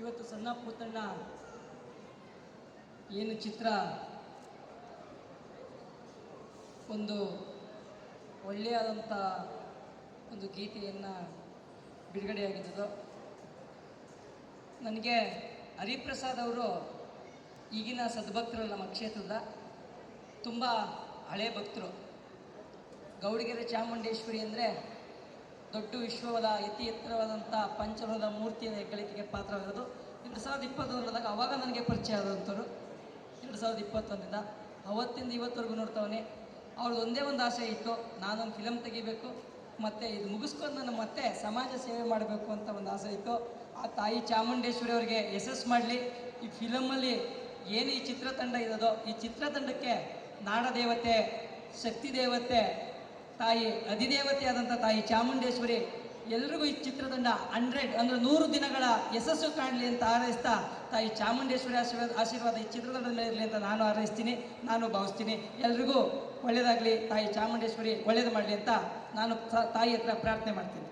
ಇವತ್ತು ಸಣ್ಣ ಪುಟ್ಟಣ್ಣ ಏನು ಚಿತ್ರ ಒಂದು ಒಳ್ಳೆಯದಂಥ ಒಂದು ಗೀತೆಯನ್ನು ಬಿಡುಗಡೆಯಾಗಿದ್ದದು. ನನಗೆ ಹರಿಪ್ರಸಾದ್ ಅವರು ಈಗಿನ ಸದ್ಭಕ್ತರು, ನಮ್ಮ ಕ್ಷೇತ್ರದ ತುಂಬ ಹಳೆ ಭಕ್ತರು. ಗೌಡಿಗೆರೆ ಚಾಮುಂಡೇಶ್ವರಿ ಅಂದರೆ ದೊಡ್ಡ ವಿಶ್ವದ ಅತಿ ಎತ್ತರವಾದಂಥ ಪಂಚಲೋಹದ ಮೂರ್ತಿಯ ಹೆಗ್ಗಳಿಕೆಗೆ ಪಾತ್ರವಾಗಿರೋದು. 2021 ಆವಾಗ ನನಗೆ ಪರಿಚಯ ಆದಂಥವ್ರು. 2021 ಅವತ್ತಿಂದ ಇವತ್ತವರೆಗೂ ನೋಡ್ತಾವನೆ. ಅವ್ರದ್ದು ಒಂದೇ ಒಂದು ಆಸೆ ಇತ್ತು, ನಾನೊಂದು ಫಿಲಮ್ ತೆಗಿಬೇಕು ಮತ್ತು ಇದು ಮುಗಿಸ್ಕೊಂಡು ನಾನು ಮತ್ತೆ ಸಮಾಜ ಸೇವೆ ಮಾಡಬೇಕು ಅಂತ ಒಂದು ಆಸೆ ಇತ್ತು. ಆ ತಾಯಿ ಚಾಮುಂಡೇಶ್ವರಿ ಅವರಿಗೆ ಯಶಸ್ಸು ಮಾಡಲಿ. ಈ ಫಿಲಮಲ್ಲಿ ಏನು ಈ ಚಿತ್ರತಂಡ ಇರೋದೋ, ಈ ಚಿತ್ರತಂಡಕ್ಕೆ ನಾಡದೇವತೆ, ಶಕ್ತಿ ದೇವತೆ, ತಾಯಿ ಅಧಿದೇವತೆ ಆದಂಥ ತಾಯಿ ಚಾಮುಂಡೇಶ್ವರಿ ಎಲ್ರಿಗೂ ಈ ಚಿತ್ರತಂಡ 100 ದಿನಗಳ ಯಶಸ್ಸು ಕಾಣಲಿ ಅಂತ ಹಾರೈಸ್ತಾ, ತಾಯಿ ಚಾಮುಂಡೇಶ್ವರಿ ಆಶೀರ್ವಾದ ಈ ಚಿತ್ರತಂಡದ ಮೇಲೆ ಇರಲಿ ಅಂತ ನಾನು ಹಾರೈಸ್ತೀನಿ, ನಾನು ಭಾವಿಸ್ತೀನಿ. ಎಲ್ರಿಗೂ ಒಳ್ಳೆಯದಾಗಲಿ, ತಾಯಿ ಚಾಮುಂಡೇಶ್ವರಿ ಒಳ್ಳೇದು ಮಾಡಲಿ ಅಂತ ನಾನು ತಾಯಿ ಹತ್ರ ಪ್ರಾರ್ಥನೆ ಮಾಡ್ತೀನಿ.